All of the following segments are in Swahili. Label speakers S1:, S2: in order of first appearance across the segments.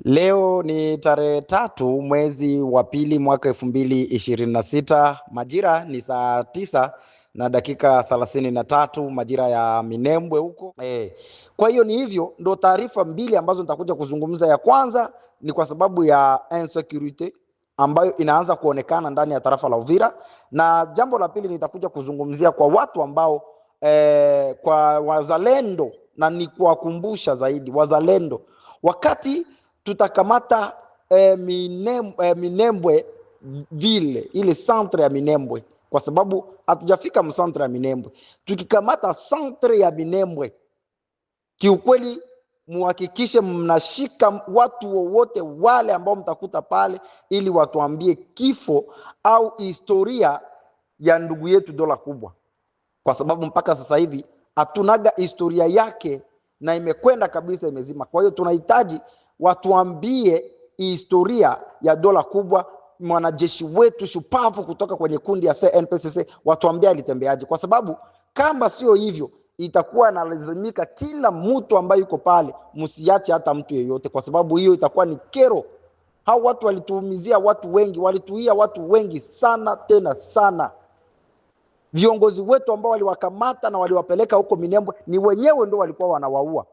S1: Leo ni tarehe 3 mwezi wa pili mwaka 2026. Majira ni saa 9 na dakika 33 majira ya Minembwe huko. Kwa hiyo ni hivyo, ndo taarifa mbili ambazo nitakuja kuzungumza. Ya kwanza ni kwa sababu ya insecurity ambayo inaanza kuonekana ndani ya tarafa la Uvira, na jambo la pili nitakuja kuzungumzia kwa watu ambao kwa wazalendo, na ni kuwakumbusha zaidi wazalendo wakati tutakamata Minembwe vile ile centre ya Minembwe, kwa sababu hatujafika mcentre ya Minembwe. Tukikamata centre ya Minembwe, kiukweli muhakikishe mnashika watu wowote wale ambao mtakuta pale, ili watuambie kifo au historia ya ndugu yetu Dola Kubwa, kwa sababu mpaka sasa hivi hatunaga historia yake na imekwenda kabisa, imezima. Kwa hiyo tunahitaji watuambie historia ya Dola Kubwa, mwanajeshi wetu shupavu kutoka kwenye kundi ya CNPSC, watuambie alitembeaje, kwa sababu kama sio hivyo itakuwa inalazimika kila mtu ambaye yuko pale, msiache hata mtu yeyote, kwa sababu hiyo itakuwa ni kero. Hao watu walituumizia watu wengi, walituia watu wengi sana, tena sana. Viongozi wetu ambao waliwakamata na waliwapeleka huko Minembwe ni wenyewe ndio walikuwa wanawaua,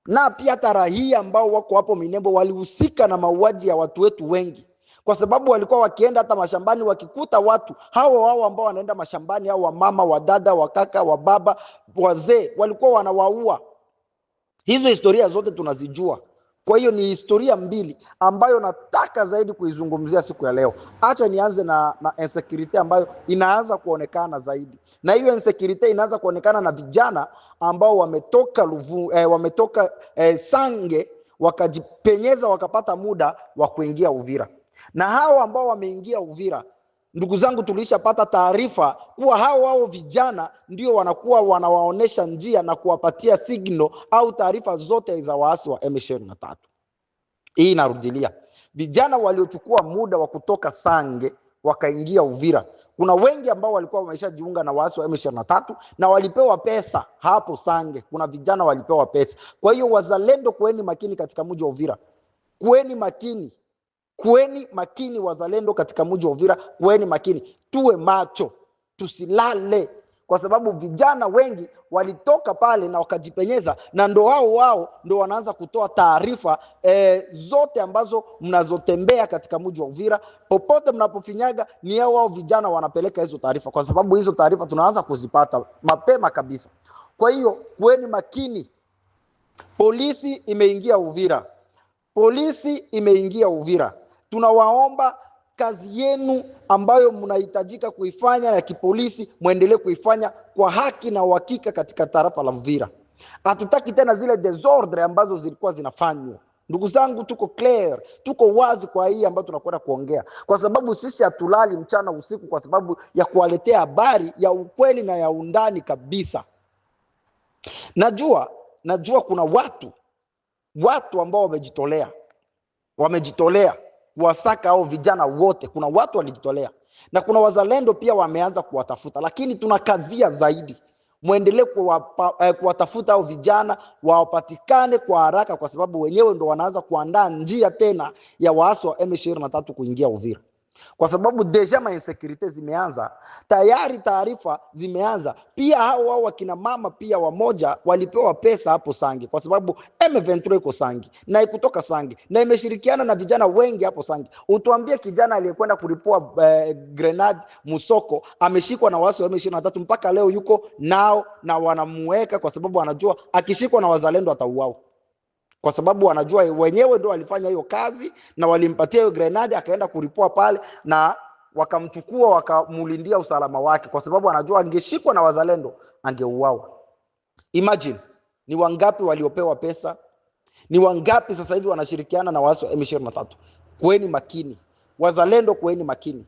S1: na pia hata raia ambao wako hapo Minembwe walihusika na mauaji ya watu wetu wengi, kwa sababu walikuwa wakienda hata mashambani, wakikuta watu hao ambao wanaenda mashambani, au wamama, wadada, wakaka, wababa, wazee, walikuwa wanawaua. Hizo historia zote tunazijua. Kwa hiyo ni historia mbili ambayo nataka zaidi kuizungumzia siku ya leo. Acha nianze na insecurity ambayo inaanza kuonekana zaidi, na hiyo insecurity inaanza kuonekana na vijana ambao wametoka Sange, wakajipenyeza, wakapata muda wa kuingia Uvira. Na hao ambao wameingia Uvira, ndugu zangu, tulishapata taarifa kuwa hao vijana ndio wanakuwa wanawaonesha njia na kuwapatia signal au taarifa zote za waasi wa M23. Hii inarudilia vijana waliochukua muda wa kutoka Sange wakaingia Uvira. Kuna wengi ambao walikuwa wameshajiunga na waasi wa M23 na walipewa pesa hapo Sange. Kuna vijana walipewa pesa. Kwa hiyo wazalendo, kueni makini katika mji wa Uvira. Kueni makini wazalendo katika mji wa Uvira, kueni makini, tuwe macho, tusilale, kwa sababu vijana wengi walitoka pale na wakajipenyeza, na ndo wao ndo wanaanza kutoa taarifa zote ambazo mnazotembea katika mji wa Uvira. Popote mnapofinyaga ni hao vijana wanapeleka hizo taarifa, kwa sababu hizo taarifa tunaanza kuzipata mapema kabisa. Kwa hiyo kueni makini. Polisi imeingia Uvira. Tunawaomba kazi yenu ambayo mnahitajika kuifanya ya kipolisi, muendelee kuifanya kwa haki na uhakika katika tarafa la Uvira. Hatutaki tena zile desordre ambazo zilikuwa zinafanywa. Ndugu zangu, tuko clear, tuko wazi kwa hii ambayo tunakwenda kuongea, kwa sababu sisi hatulali mchana usiku, kwa sababu ya kuwaletea habari ya ukweli na ya undani kabisa. Najua kuna watu ambao wamejitolea kuwasaka hao vijana wote. Kuna watu walijitolea na kuna wazalendo pia wameanza kuwatafuta, lakini tunakazia zaidi, muendelee kuwatafuta hao vijana, wapatikane kwa haraka, kwa sababu wenyewe ndo wanaanza kuandaa njia tena ya waasi wa M23 kuingia Uvira, kwa sababu deja ma insecurity zimeanza tayari, taarifa zimeanza. Pia hao wakina mama pia wamoja walipewa pesa hapo Sange, kwa sababu M23 iko Sange na ikutoka Sange na imeshirikiana na vijana wengi hapo Sange. Utuambie kijana aliyekwenda kulipua grenade Musoko ameshikwa na waasi wa M23, mpaka leo yuko nao na wanamuweka, kwa sababu anajua akishikwa na wazalendo atauawa, kwa sababu wanajua wenyewe ndio walifanya hiyo kazi na walimpatia hiyo grenade, akaenda kulipua pale na wakamchukua, wakamulindia usalama wake, kwa sababu anajua angeshikwa na wazalendo angeuawa. Imagine ni wangapi waliopewa pesa, ni wangapi sasa hivi wanashirikiana na waasi wa M23. Kueni makini wazalendo, kueni makini.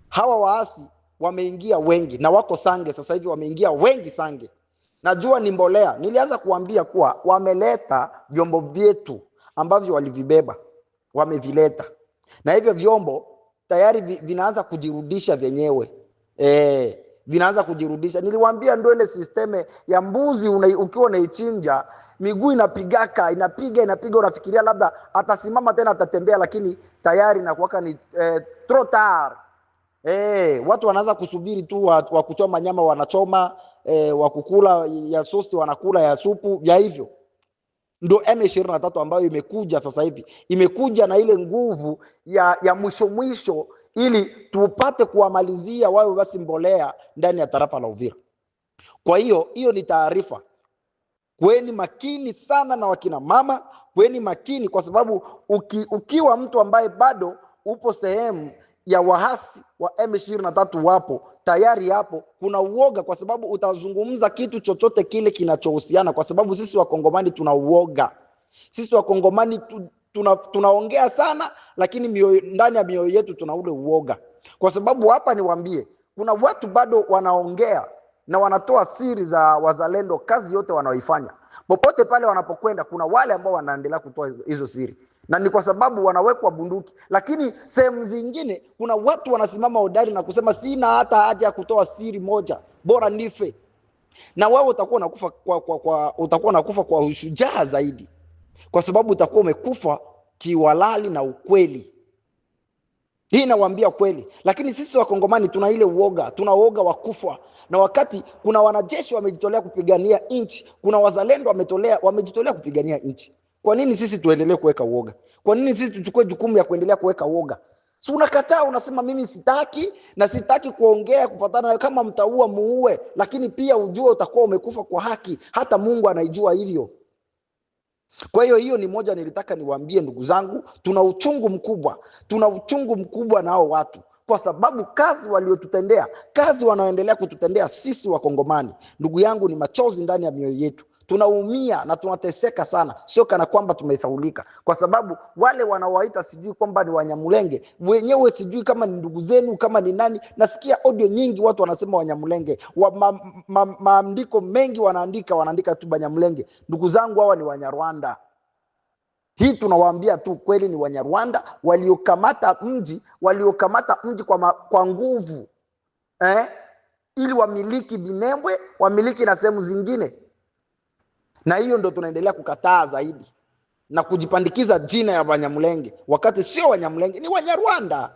S1: Hawa waasi wameingia wengi na wako Sange sasa hivi, wameingia wengi Sange. Najua ni mbolea. Nilianza kuambia kuwa wameleta vyombo vyetu ambavyo walivibeba, wamevileta, na hivyo vyombo tayari vinaanza kujirudisha vyenyewe. vinaanza kujirudisha. Niliwaambia ndio ile sisteme ya mbuzi ukiwa unaichinja, miguu inapigaka, inapiga, unafikiria labda atasimama tena atatembea, lakini tayari inakuwa ni trop tard. Watu wanaanza kusubiri tu wa kuchoma nyama wanachoma, wa kukula ya sosi wanakula, ya supu, ya hivyo. Ndo M23 ambayo imekuja sasa hivi, imekuja na ile nguvu ya mwisho ili tupate kuwamalizia wawe basi mbolea ndani ya tarafa la Uvira. Kwa hiyo ni taarifa. Kweni makini sana na wakina mama, kweni makini, kwa sababu ukiwa mtu ambaye bado upo sehemu ya wahasi wa M23 wapo tayari, hapo kuna uoga, kwa sababu utazungumza kitu chochote kile kinachohusiana, kwa sababu sisi Wakongomani tuna uoga. Sisi Wakongomani tunaongea sana, lakini ndani ya mioyo yetu tuna ule uoga. Kwa sababu hapa niwaambie, kuna watu bado wanaongea na wanatoa siri za wazalendo, kazi yote wanaoifanya. Popote pale wanapokwenda, kuna wale ambao wanaendelea kutoa hizo siri, na ni kwa sababu wanawekwa bunduki. Lakini sehemu zingine kuna watu wanasimama hodari na kusema sina hata haja ya kutoa siri moja, bora nife. Na wewe utakuwa unakufa kwa ushujaa zaidi, kwa sababu utakuwa umekufa kiwalali na ukweli. Hii nawaambia kweli. Lakini sisi Wakongomani tuna ile uoga, tuna uoga wa kufa. Na wakati kuna wanajeshi wamejitolea kupigania nchi, kuna wazalendo wamejitolea kupigania nchi, kwa nini sisi tuendelee kuweka uoga? Kwa nini sisi tuchukue jukumu ya kuendelea kuweka uoga? Si unakataa, unasema mimi sitaki na sitaki kuongea kufuatana na, kama mtaua muue, lakini pia ujue utakuwa umekufa kwa haki. Hata Mungu anaijua hivyo. Kwa hiyo ni moja nilitaka niwaambie ndugu zangu, tuna uchungu mkubwa na hao watu, kwa sababu kazi waliotutendea, kazi wanaoendelea kututendea sisi Wakongomani, ndugu yangu, ni machozi ndani ya mioyo yetu. Tunaumia na tunateseka sana, sio kana kwamba tumesaulika, kwa sababu wale wanaowaita sijui kwamba ni Wanyamulenge, wenyewe sijui kama ni ndugu zenu, kama ni nani. Nasikia audio nyingi watu wanasema Wanyamulenge, maandiko mengi wanaandika tu Banyamulenge. Ndugu zangu, hawa ni Wanyarwanda. Hii tunawaambia tu kweli, ni Wanyarwanda waliokamata mji kwa nguvu, ili wamiliki Minembwe, wamiliki na sehemu zingine. Na hiyo ndo tunaendelea kukataa zaidi na kujipandikiza jina ya Banyamulenge, wakati sio Wanyamulenge, ni Wanyarwanda.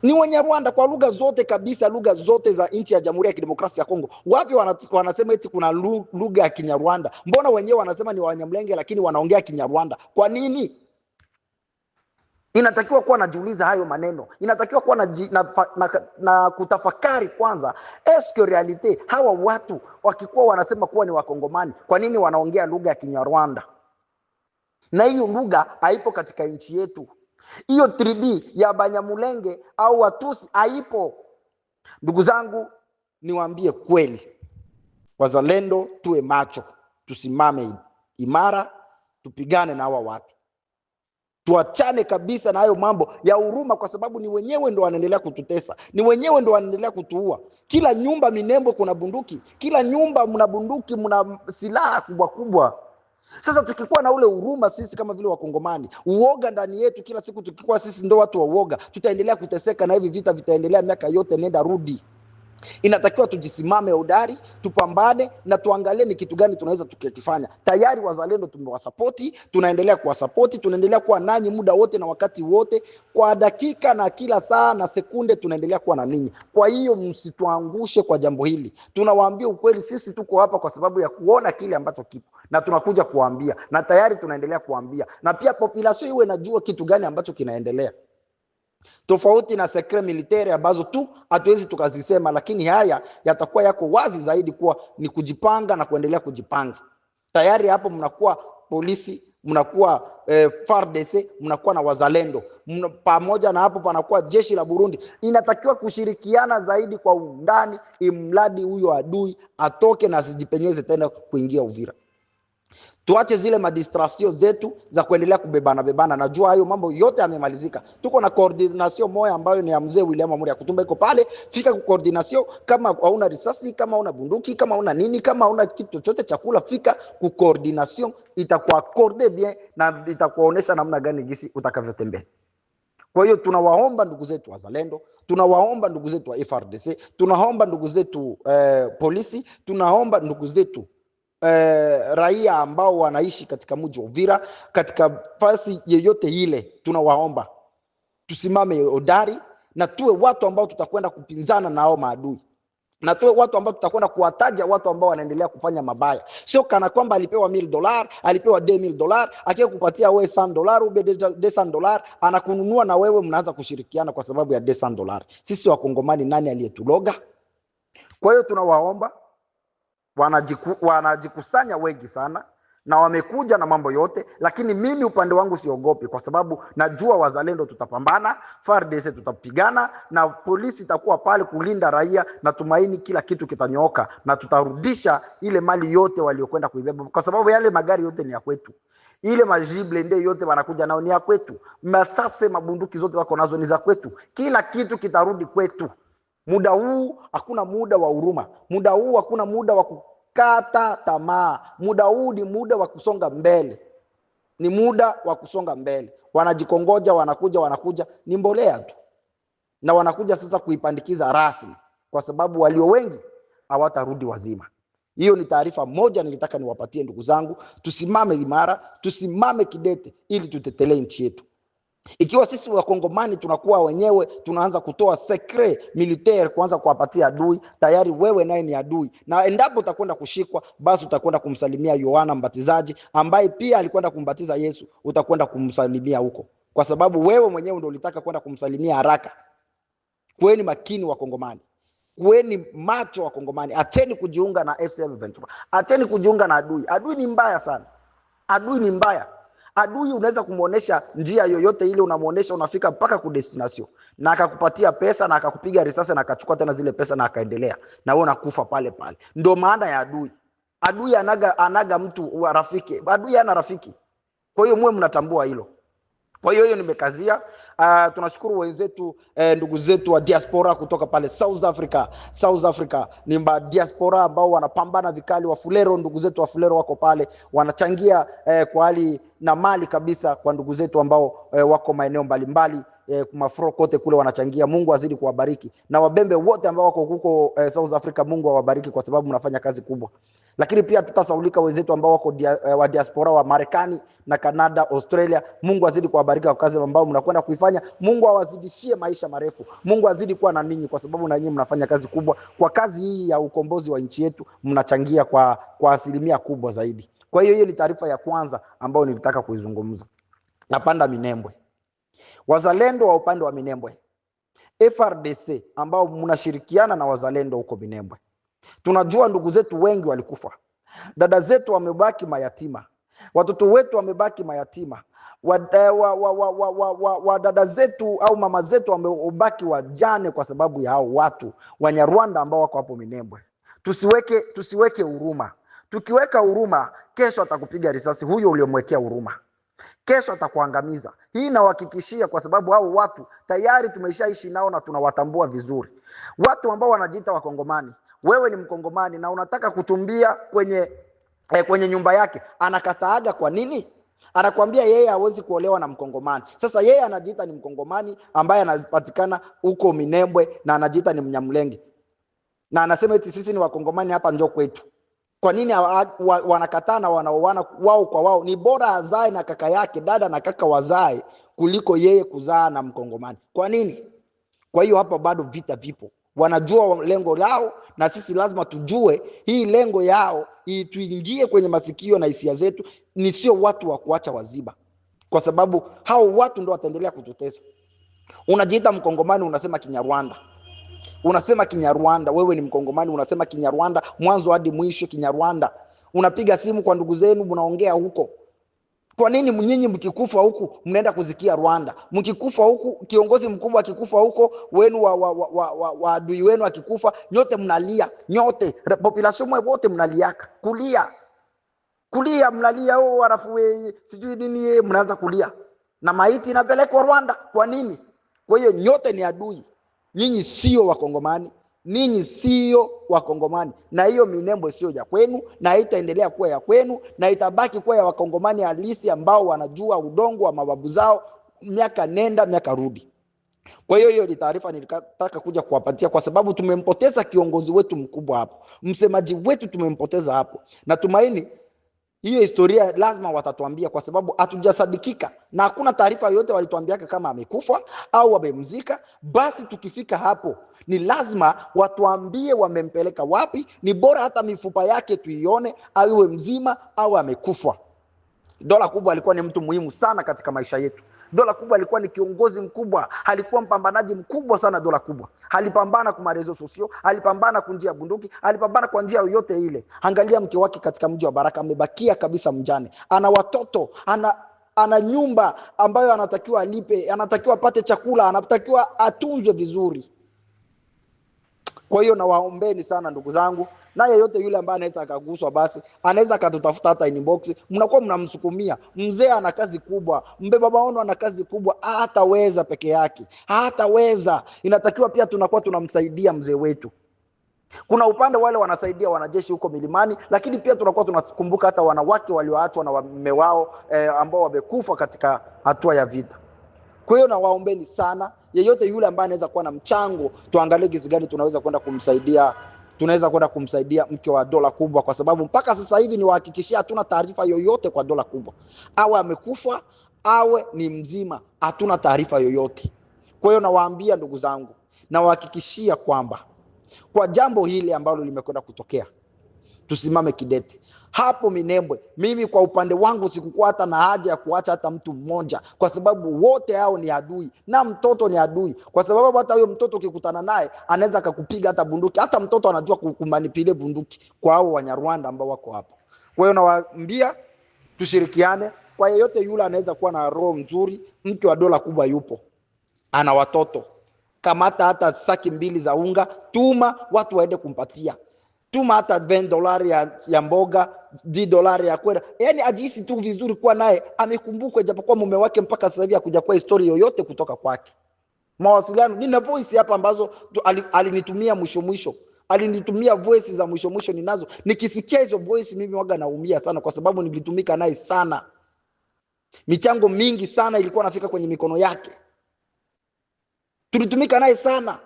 S1: Ni Wanyarwanda kwa lugha zote kabisa, lugha zote za nchi ya Jamhuri ya Kidemokrasia ya Kongo. Wapi wanasema eti kuna lugha ya Kinyarwanda? Mbona wenyewe wanasema ni Wanyamulenge lakini wanaongea Kinyarwanda? Kwa nini? Inatakiwa kuwa najiuliza hayo maneno. Inatakiwa kuwa na kutafakari kwanza, eske realite hawa watu wakikuwa wanasema kuwa ni Wakongomani, kwa nini wanaongea lugha ya Kinyarwanda? Na hiyo lugha haipo katika nchi yetu. Hiyo tribi ya Banyamulenge au Watusi haipo. Ndugu zangu, niwaambie kweli, wazalendo tuwe macho, tusimame imara, tupigane na hawa watu. Tuachane kabisa na hayo mambo ya huruma, kwa sababu ni wenyewe ndo wanaendelea kututesa, ni wenyewe ndo wanaendelea kutuua. Kila nyumba Minembwe kuna bunduki, kila nyumba mna bunduki, mna silaha kubwa kubwa. Sasa tukikuwa na ule huruma sisi kama vile Wakongomani, uoga ndani yetu kila siku, tukikuwa sisi ndo watu wa uoga, tutaendelea kuteseka na hivi vita vitaendelea miaka yote nenda rudi. Inatakiwa tujisimame hodari, tupambane na tuangalie ni kitu gani tunaweza tukifanya. Tayari wazalendo tumewasapoti, tunaendelea kuwasapoti, tunaendelea kuwa nanyi muda wote na wakati wote, kwa dakika na kila saa na sekunde tunaendelea kuwa na ninyi. Kwa hiyo msituangushe kwa jambo hili. Tunawaambia ukweli, sisi tuko hapa kwa sababu ya kuona kile ambacho kipo, na tunakuja kuambia, na tayari tunaendelea kuambia, na pia population iwe najua kitu gani ambacho kinaendelea. Tofauti na secret militaire ambazo tu hatuwezi tukazisema, lakini haya yatakuwa yako wazi zaidi kuwa ni kujipanga na kuendelea kujipanga. Tayari hapo mnakuwa polisi, mnakuwa FARDC, mnakuwa na wazalendo, pamoja na hapo panakuwa jeshi la Burundi. Inatakiwa kushirikiana zaidi kwa undani, imradi huyo adui atoke na asijipenyeze tena kuingia Uvira. Tuache zile madistraction zetu za kuendelea kubebana. Najua hayo mambo yote yamemalizika. Tuko na coordination moja ambayo ni ya mzee William Amuri Kutumba, iko pale. Fika ku coordination, kama hauna risasi, kama hauna bunduki, kama hauna nini, kama hauna kitu chochote chakula, fika ku coordination, itakuwa accorde bien na itakuonesha namna gani gisi utakavyotembea. Kwa hiyo tunawaomba ndugu zetu wazalendo, tunawaomba ndugu zetu wa FRDC, tunaomba ndugu zetu polisi, tunaomba ndugu zetu raia ambao wanaishi katika mji wa Uvira, katika fasi yeyote ile, tunawaomba tusimame hodari na tuwe watu ambao tutakwenda kupinzana na hao maadui, na tuwe watu ambao tutakwenda kuwataja watu ambao wanaendelea kufanya mabaya. Sio kana kwamba alipewa $1000, alipewa $2000, akiwa kupatia wewe $100 ube $200, anakununua na wewe mnaanza kushirikiana kwa sababu ya $200. Sisi wakongomani nani aliyetuloga? Kwa hiyo tunawaomba, wanajikusanya wengi sana na wamekuja na mambo yote, lakini mimi upande wangu siogopi, kwa sababu najua wazalendo tutapambana, FARDC tutapigana, na polisi itakuwa pale kulinda raia, na tumaini kila kitu kitanyooka na tutarudisha ile mali yote waliokwenda kuibeba, kwa sababu yale magari yote ni ya kwetu. Ile majiblende yote wanakuja nao ni ya kwetu. Masase, mabunduki zote wako nazo ni za kwetu. Kila kitu kitarudi kwetu. Muda huu hakuna muda wa huruma. Muda huu hakuna muda wa kukata tamaa. Muda huu ni muda wa kusonga mbele. Ni muda wa kusonga mbele. Wanajikongoja, wanakuja ni mbolea tu. Na wanakuja sasa kuipandikiza rasmi, kwa sababu walio wengi hawatarudi wazima. Hiyo ni taarifa moja nilitaka niwapatie ndugu zangu. Tusimame imara, tusimame kidete ili tutetelee nchi yetu. Ikiwa sisi wakongomani tunakuwa wenyewe tunaanza kutoa secret militaire kuanza kuwapatia adui, tayari wewe naye ni adui. Na endapo utakwenda kushikwa, basi utakwenda kumsalimia Yohana Mbatizaji ambaye pia alikwenda kumbatiza Yesu, utakwenda kumsalimia huko, kwa sababu wewe mwenyewe ndio ulitaka kwenda kumsalimia haraka. Kuweni makini wakongomani. Kuweni macho wakongomani. Acheni kujiunga na FCM23. Acheni kujiunga na adui. Adui ni mbaya sana. Adui ni mbaya. Adui unaweza kumuonesha njia yoyote ile, unamuonesha unafika mpaka ku destination, na akakupatia pesa na akakupiga risasi na akachukua tena zile pesa na akaendelea na wewe unakufa pale pale. Ndio maana ya adui. Adui anaga mtu wa rafiki. Adui hana rafiki. Kwa hiyo muwe mnatambua hilo. Kwa hiyo nimekazia. Tunashukuru wenzetu, ndugu zetu wa diaspora kutoka pale South Africa. South Africa ni diaspora ambao wanapambana vikali. Wa Fulero, ndugu zetu wa Fulero wako pale wanachangia kwa hali na mali kabisa kwa ndugu zetu ambao wako maeneo mbalimbali, mafro kote kule wanachangia. Mungu azidi kuwabariki, na Wabembe wote ambao wako huko South Africa, Mungu awabariki kwa sababu mnafanya kazi kubwa. Lakini pia tutasaulika wenzetu ambao wako wa diaspora wa Marekani na Canada, Australia. Mungu azidi kuwabariki kwa kazi ambao mnakwenda kuifanya. Mungu awazidishie maisha marefu. Mungu azidi kuwa na ninyi, kwa sababu na nyinyi mnafanya kazi kubwa. Kwa kazi hii ya ukombozi wa nchi yetu mnachangia kwa asilimia kubwa zaidi. Kwa hiyo ni taarifa ya kwanza ambayo nilitaka kuizungumza. Napanda Minembwe. Wazalendo wa upande wa Minembwe, FRDC ambao mnashirikiana na wazalendo huko Minembwe. Tunajua ndugu zetu wengi walikufa. Dada zetu wamebaki mayatima. Watoto wetu wamebaki mayatima. Dada zetu au mama zetu wamebaki wajane kwa sababu ya hao watu Wanyarwanda ambao wako hapo Minembwe. Tusiweke huruma. Tukiweka huruma, kesho atakupiga risasi huyo uliyomwekea huruma. Kesho atakuangamiza. Hii nawahakikishia, kwa sababu hao watu tayari tumeshaishi nao na tunawatambua vizuri. Watu ambao wanajiita wakongomani. Wewe ni mkongomani na unataka kutumbia kwenye nyumba yake, anakataaga kwa nini? Anakuambia yeye hawezi kuolewa na mkongomani. Sasa yeye anajiita ni mkongomani ambaye anapatikana huko Minembwe na anajiita ni Mnyamulenge. Na anasema eti sisi ni wakongomani hapa njoo kwetu. Kwa nini wanakataa na wanaoana wao kwa wao? Ni bora azae na kaka yake, dada na kaka wazae, kuliko yeye kuzaa na mkongomani. Kwa nini? Kwa hiyo hapa bado vita vipo. Wanajua lengo lao, na sisi lazima tujue hii lengo yao, tuingie kwenye masikio na hisia zetu. Ni sio watu wa kuacha waziba, kwa sababu hao watu ndio wataendelea kututesa. Unajiita mkongomani, unasema Kinyarwanda. Unasema Kinyarwanda, wewe ni mkongomani, unasema Kinyarwanda mwanzo hadi mwisho Kinyarwanda. Unapiga simu kwa ndugu zenu, mnaongea huko. Kwa nini nyinyi mkikufa huku mnaenda kuzikia Rwanda? Mkikufa huku, kiongozi mkubwa akikufa huko, wenu wa adui wenu akikufa, nyote mnalia, nyote population wote mnaliaka. Kulia mnalia, halafu sijui nini mnaanza kulia. Na maiti inapelekwa Rwanda. Kwa nini? Kwa hiyo nyote ni adui. Nyinyi sio wakongomani. Ninyi sio wakongomani, na hiyo Minembwe sio ya kwenu, na itaendelea kuwa ya kwenu, na itabaki kuwa ya wakongomani halisi ambao wanajua udongo wa mababu zao. miaka nenda miaka rudi. Kwa hiyo ni taarifa nilitaka kuja kuwapatia, kwa sababu tumempoteza kiongozi wetu mkubwa hapo, msemaji wetu tumempoteza hapo. Natumaini hiyo historia lazima watatuambia, kwa sababu hatujasadikika na hakuna taarifa yoyote walituambiaka kama amekufa au wamemzika. Basi tukifika hapo ni lazima watuambie wamempeleka wapi. Ni bora hata mifupa yake tuione, awe mzima au amekufa. Dola Kubwa alikuwa ni mtu muhimu sana katika maisha yetu. Dola Kubwa alikuwa ni kiongozi mkubwa, alikuwa mpambanaji mkubwa sana. Dola Kubwa alipambana kwa marezo sosio, alipambana kwa njia ya bunduki, alipambana kwa njia yoyote ile. Angalia mke wake katika mji wa Baraka, amebakia kabisa mjane, ana watoto, ana nyumba ambayo anatakiwa alipe, anatakiwa apate chakula, anatakiwa atunzwe vizuri. Kwa hiyo nawaombeni sana ndugu zangu, na yeyote yule ambaye anaweza akaguswa, basi anaweza akatutafuta hata inbox. Mnakuwa mnamsukumia mzee, ana kazi kubwa, mbeba maono ana kazi kubwa, hataweza peke yake, hataweza. Inatakiwa pia tunakuwa tunamsaidia mzee wetu. Kuna upande wale wanasaidia wanajeshi huko milimani, lakini pia tunakuwa tunakumbuka hata wanawake walioachwa na wame wao ambao wamekufa katika hatua ya vita. Kwa hiyo nawaombeni sana, yeyote yule ambaye anaweza kuwa na mchango, tuangalie jinsi gani tunaweza kwenda kumsaidia. Tunaweza kwenda kumsaidia mke wa Dola Kubwa, kwa sababu mpaka sasa hivi ni wahakikishia hatuna taarifa yoyote kwa Dola Kubwa, awe amekufa awe ni mzima, hatuna taarifa yoyote. Kwa hiyo nawaambia ndugu zangu, nawahakikishia kwamba kwa jambo hili ambalo limekwenda kutokea, tusimame kidete hapo Minembwe. Mimi kwa upande wangu sikukuwa hata na haja ya kuacha hata mtu mmoja, kwa sababu wote hao ni adui, na mtoto ni adui, kwa sababu hata huyo mtoto ukikutana naye anaweza akakupiga hata bunduki. Hata mtoto anajua kumanipile bunduki kwa hao Wanyarwanda ambao wako hapo. Kwa hiyo nawaambia tushirikiane. Kwa yeyote yule anaweza kuwa na roho nzuri, mke wa Dola Kubwa yupo, ana watoto, kamata hata saki 2 za unga, tuma watu waende kumpatia. Tuma hata $20 ya mboga, $10 ya kwenda. Yaani ajihisi tu vizuri kuwa naye amekumbukwa, japokuwa mume wake mpaka sasa hivi hakuja kwa historia yoyote kutoka kwake. Mawasiliano, nina voice hapa ambazo alinitumia mwisho. Alinitumia voice za mwisho ninazo. Nikisikia hizo voice mimi waga naumia sana, kwa sababu nilitumika naye sana. Michango mingi sana ilikuwa nafika kwenye mikono yake. Tulitumika naye sana.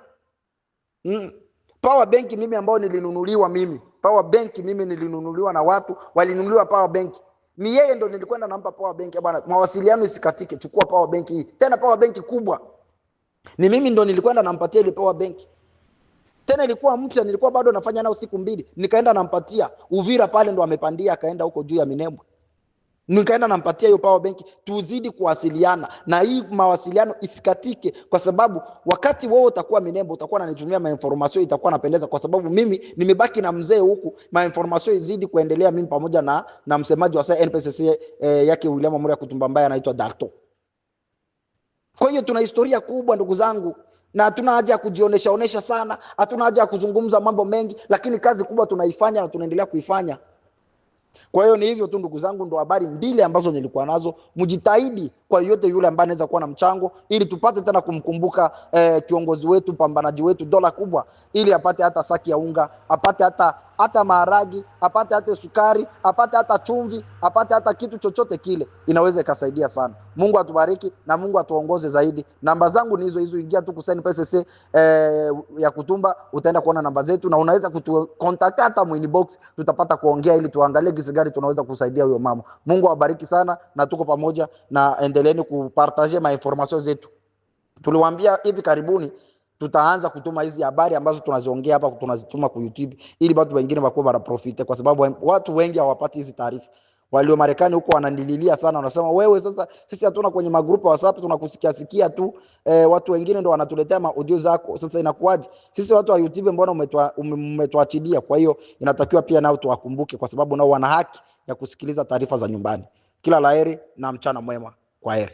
S1: Power bank mimi ambao nilinunuliwa mimi. Power bank mimi nilinunuliwa na watu, walinunuliwa power bank. Ni yeye ndo nilikwenda nampa power bank, bwana, mawasiliano isikatike, chukua power bank hii. Tena power bank kubwa. Ni mimi ndo nilikwenda nampatia ile power bank. Tena ilikuwa mpya, nilikuwa bado nafanya nao siku 2. Nikaenda nampatia Uvira pale, ndo amepandia akaenda huko juu ya Minembwe. Nikaenda nampatia hiyo power bank, tuzidi kuwasiliana na hii mawasiliano isikatike, kwa sababu wakati wewe utakuwa Minembwe utakuwa unanitumia mainformation, itakuwa napendeza, kwa sababu mimi nimebaki na mzee huku, mainformation izidi kuendelea mimi pamoja na msemaji wa NPCC yake William Amuri Kutumba ambaye anaitwa Darto. Kwa hiyo tuna historia kubwa ndugu zangu, na hatuna haja ya kujionesha sana, hatuna haja ya kuzungumza mambo mengi, lakini kazi kubwa tunaifanya na tunaendelea kuifanya. Kwa hiyo ni hivyo tu ndugu zangu, ndo habari 2 ambazo nilikuwa nazo. Mjitahidi kwa yote yule ambaye anaweza kuwa na mchango, ili tupate tena kumkumbuka kiongozi wetu, pambanaji wetu Dola Kubwa, ili apate hata saki ya unga, apate hata maharagi, apate hata sukari, apate hata chumvi, apate hata kitu chochote kile, inaweza ikasaidia sana. Mungu atubariki na Mungu atuongoze zaidi. Namba zangu ni hizo, ingia tu kusaini PSC ya Kutumba, utaenda kuona namba zetu, na unaweza kutucontact hata mu inbox, tutapata kuongea ili tuangalie jinsi gani tunaweza kusaidia huyo mama. Mungu awabariki sana, na tuko pamoja, na endeleeni kupartager ma information zetu. Tuliwaambia hivi karibuni tutaanza kutuma hizi habari ambazo tunaziongea hapa, tunazituma kwa YouTube, ili watu wengine wakuwe bara profite, kwa sababu watu wengi hawapati hizi taarifa. Walio Marekani huko wananililia sana, wanasema wewe sasa sisi hatuna kwenye magrupu ya WhatsApp, tunakusikia tu, watu wengine ndo wanatuletea audio zako, sasa inakuwaje? Sisi watu wa YouTube mbona umetuachilia? Kwa hiyo inatakiwa pia nao tuwakumbuke, kwa sababu nao wana haki ya kusikiliza taarifa za nyumbani. Kila laheri na mchana mwema. Kwaheri.